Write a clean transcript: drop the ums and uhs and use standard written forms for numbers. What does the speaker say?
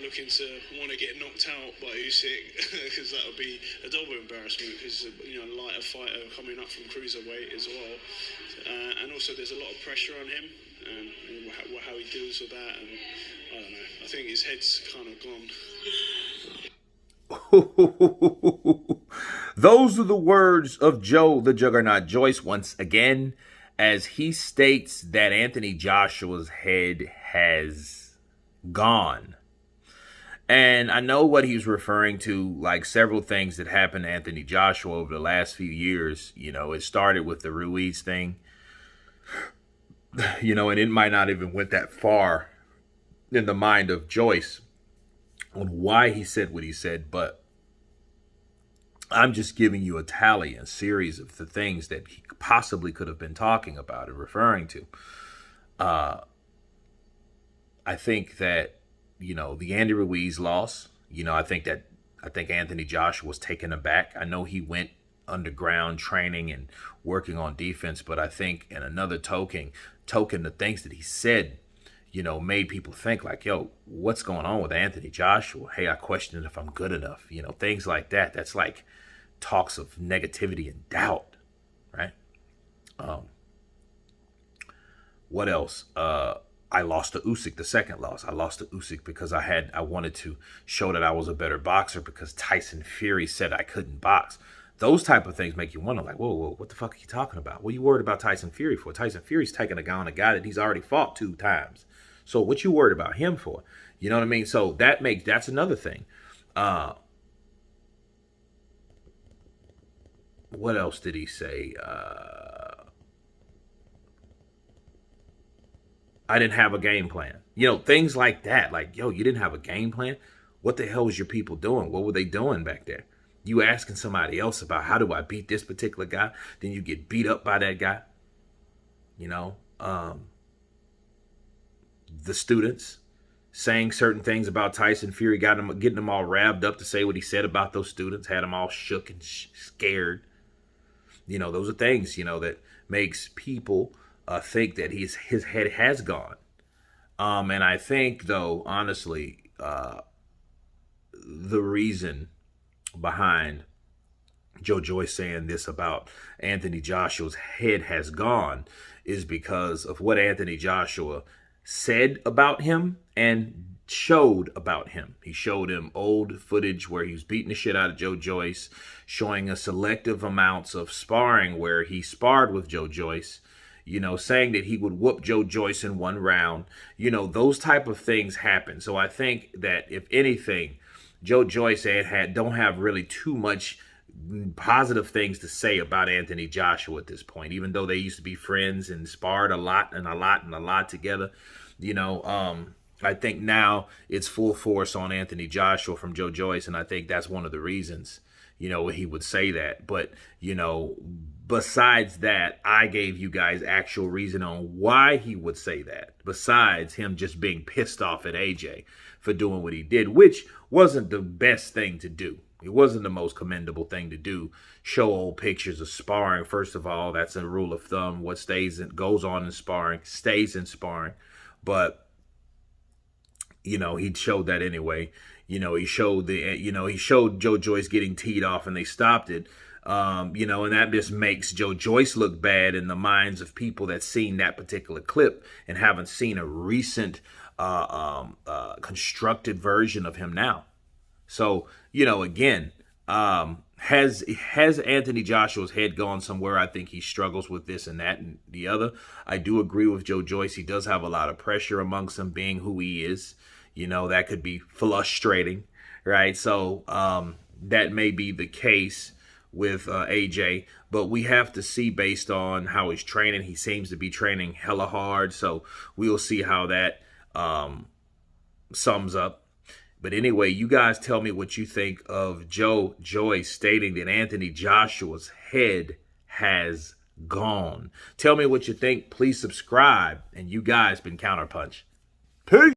looking to want to get knocked out by Usyk, because that would be a double embarrassment, because a lighter fighter coming up from cruiserweight as well, and also there's a lot of pressure on him, and how he deals with that, and I don't know. I think his head's kind of gone. Those are the words of Joe the Juggernaut Joyce once again, as he states that Anthony Joshua's head has gone. And I know what he's referring to, like several things that happened to Anthony Joshua over the last few years. It started with the Ruiz thing, and it might not even went that far in the mind of Joyce on why he said what he said, but I'm just giving you a tally and series of the things that he possibly could have been talking about and referring to. I think that, the Andy Ruiz loss, I think Anthony Joshua was taken aback. I know he went underground training and working on defense, but I think in another token, the things that he said, made people think like, yo, what's going on with Anthony Joshua? Hey, I question if I'm good enough. Things like that. That's like talks of negativity and doubt, right? What else? I lost to Usyk, the second loss. I lost to Usyk because I wanted to show that I was a better boxer because Tyson Fury said I couldn't box. Those type of things make you wonder, like, whoa, what the fuck are you talking about? What are you worried about Tyson Fury for? Tyson Fury's taking on a guy that he's already fought 2 times. So what you worried about him for? You know what I mean? So that's another thing. What else did he say? I didn't have a game plan. Things like that. Like, yo, you didn't have a game plan? What the hell was your people doing? What were they doing back there? You asking somebody else about how do I beat this particular guy? Then you get beat up by that guy. The students saying certain things about Tyson Fury, getting them all ravved up to say what he said about those students, had them all shook and scared. Those are things, that makes people think that his head has gone. And I think, though, honestly, the reason behind Joe Joyce saying this about Anthony Joshua's head has gone is because of what Anthony Joshua said about him and showed about him. He showed him old footage where he was beating the shit out of Joe Joyce, showing a selective amounts of sparring where he sparred with Joe Joyce, saying that he would whoop Joe Joyce in 1 round. Those type of things happen. So I think that if anything, Joe Joyce don't have really too much positive things to say about Anthony Joshua at this point, even though they used to be friends and sparred a lot together. I think now it's full force on Anthony Joshua from Joe Joyce, and I think that's one of the reasons, he would say that. But, besides that, I gave you guys actual reason on why he would say that, besides him just being pissed off at AJ for doing what he did, which wasn't the best thing to do. It wasn't the most commendable thing to do. Show old pictures of sparring. First of all, that's a rule of thumb. What goes on in sparring stays in sparring. But he showed that anyway. He showed Joe Joyce getting teed off and they stopped it. And that just makes Joe Joyce look bad in the minds of people that seen that particular clip and haven't seen a recent constructed version of him now. So, again, has Anthony Joshua's head gone somewhere? I think he struggles with this and that and the other. I do agree with Joe Joyce. He does have a lot of pressure amongst him being who he is. That could be frustrating, right? So that may be the case with AJ, but we have to see based on how he's training. He seems to be training hella hard, so we'll see how that sums up. But anyway, you guys tell me what you think of Joe Joyce stating that Anthony Joshua's head has gone. Tell me what you think. Please subscribe. And you guys been Counterpunched. Peace.